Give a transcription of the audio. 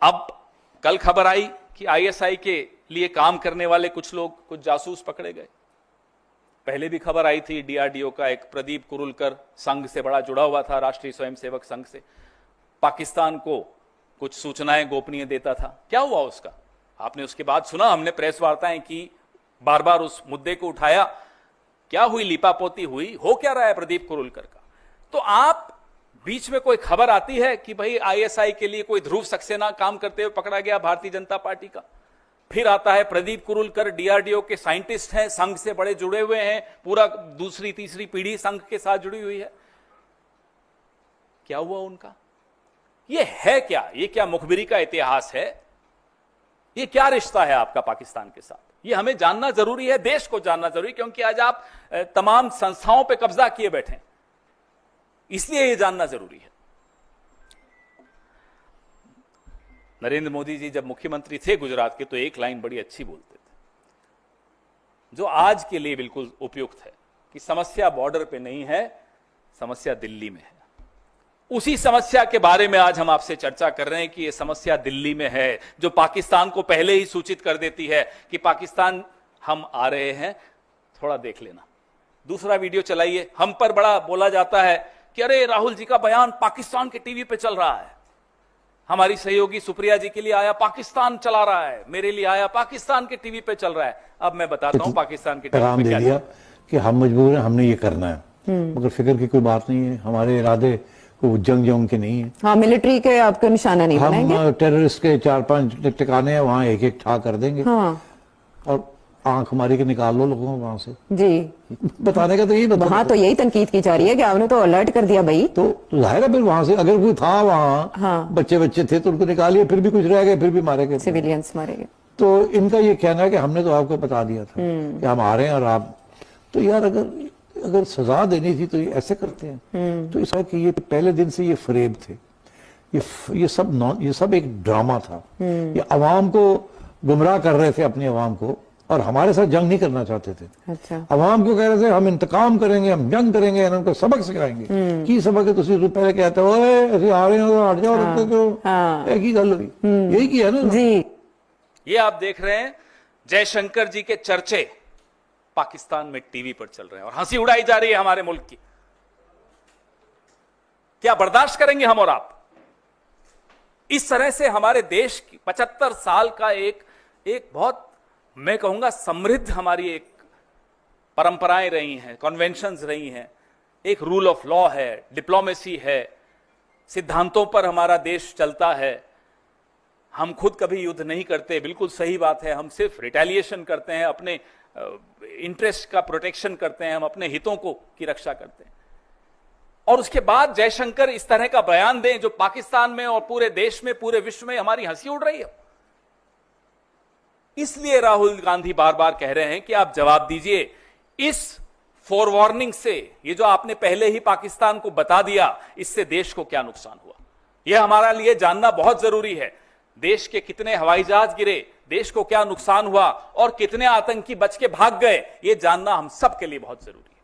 अब कल खबर आई कि आईएसआई के लिए काम करने वाले कुछ लोग, कुछ जासूस पकड़े गए। पहले भी खबर आई थी, डीआरडीओ का एक प्रदीप कुरुलकर संघ से बड़ा जुड़ा हुआ था, राष्ट्रीय स्वयंसेवक संघ से, पाकिस्तान को कुछ सूचनाएं गोपनीय देता था। क्या हुआ उसका? आपने उसके बाद सुना, हमने प्रेस वार्ताएं की, बार बार उस मुद्दे को उठाया। क्या हुई? लिपापोती हुई? हो क्या रहा है प्रदीप कुरुलकर का? तो आप बीच में कोई खबर आती है कि भाई आईएसआई के लिए कोई ध्रुव सक्सेना काम करते हुए पकड़ा गया भारतीय जनता पार्टी का, फिर आता है प्रदीप कुरुलकर डीआरडीओ के साइंटिस्ट हैं, संघ से बड़े जुड़े हुए हैं, पूरा दूसरी तीसरी पीढ़ी संघ के साथ जुड़ी हुई है। क्या हुआ उनका? ये है क्या? ये क्या मुखबिरी का इतिहास है? ये क्या रिश्ता है आपका पाकिस्तान के साथ? ये हमें जानना जरूरी है, देश को जानना जरूरी, क्योंकि आज आप तमाम संस्थाओं पे कब्जा किए बैठे हैं, इसलिए ये जानना जरूरी है। नरेंद्र मोदी जी जब मुख्यमंत्री थे गुजरात के, तो एक लाइन बड़ी अच्छी बोलते थे, जो आज के लिए बिल्कुल उपयुक्त है, कि समस्या बॉर्डर पे नहीं है, समस्या दिल्ली में है। उसी समस्या के बारे में आज हम आपसे चर्चा कर रहे हैं कि यह समस्या दिल्ली में है, जो पाकिस्तान को पहले ही सूचित कर देती है कि पाकिस्तान हम आ रहे हैं, थोड़ा देख लेना। दूसरा वीडियो चलाइए। हम पर बड़ा बोला जाता है कि अरे राहुल जी का बयान पाकिस्तान के टीवी पे चल रहा है, हमारी सहयोगी सुप्रिया जी के लिए आया पाकिस्तान चला रहा है, मेरे लिए आया पाकिस्तान के टीवी पे चल रहा है। अब मैं बताता हूं पाकिस्तान के टीवी पे क्या दिया कि हम मजबूर हैं, हमने ये करना है, मगर फिक्र की कोई बात नहीं है, हमारे इरादे को जंग के नहीं है। हाँ, मिलिट्री के आपके निशाना नहीं बनाएंगे, हम टेररिस्ट के 4-5 ठिकाने हैं, वहाँ एक एक ठा कर देंगे। हाँ। और आंख मारी के निकाल लो लोगों को वहां से। जी, बताने का तो यही वहाँ तो यही तनकीद की जा रही है कि आपने तो अलर्ट कर दिया भाई। तो जाहिर है फिर वहां से अगर कोई था वहाँ, हाँ। बच्चे थे तो उनको निकालिए, फिर भी कुछ रह गए, फिर भी मारे गए, सिविलियंस मारे गए। तो इनका ये कहना है कि हमने तो आपको बता दिया था कि हम आ रहे हैं और आप, तो यार अगर सजा देनी थी तो ये ऐसे करते हैं। तो इसका कि ये पहले दिन से ये फरेब थे, ये सब एक ड्रामा था। ये अवाम को गुमराह कर रहे थे, अपनी अवाम को, और हमारे साथ जंग नहीं करना चाहते थे। अच्छा। अवाम को कह रहे थे हम इंतकाम करेंगे, हम जंग करेंगे, उनको सबक सिखाएंगे। की सबक है? तुम पहले कहते हो ऐसे आ रहे हो, हट जाओ, रखते क्यों? एक ही गल हुई, यही किया ना जी। ये आप देख रहे हैं जयशंकर जी के चर्चे पाकिस्तान में टीवी पर चल रहे हैं और हंसी उड़ाई जा रही है हमारे मुल्क की। क्या बर्दाश्त करेंगे हम और आप? इस तरह से हमारे देश की 75 साल का एक बहुत, मैं कहूंगा, समृद्ध हमारी एक परंपराएं रही हैं, कन्वेंशंस रही हैं, एक रूल ऑफ लॉ है, डिप्लोमेसी है, सिद्धांतों पर हमारा देश चलता है। हम खुद कभी युद्ध नहीं करते, बिल्कुल सही बात है, हम सिर्फ रिटेलिएशन करते हैं, अपने इंटरेस्ट का प्रोटेक्शन करते हैं, हम अपने हितों की रक्षा करते हैं। और उसके बाद जयशंकर इस तरह का बयान दें जो पाकिस्तान में और पूरे देश में, पूरे विश्व में हमारी हंसी उड़ रही है। इसलिए राहुल गांधी बार बार कह रहे हैं कि आप जवाब दीजिए इस फोरवार्निंग से, ये जो आपने पहले ही पाकिस्तान को बता दिया, इससे देश को क्या नुकसान हुआ। यह हमारा लिए जानना बहुत जरूरी है। देश के कितने हवाई जहाज गिरे, देश को क्या नुकसान हुआ और कितने आतंकी बच के भाग गए, यह जानना हम सब के लिए बहुत जरूरी है।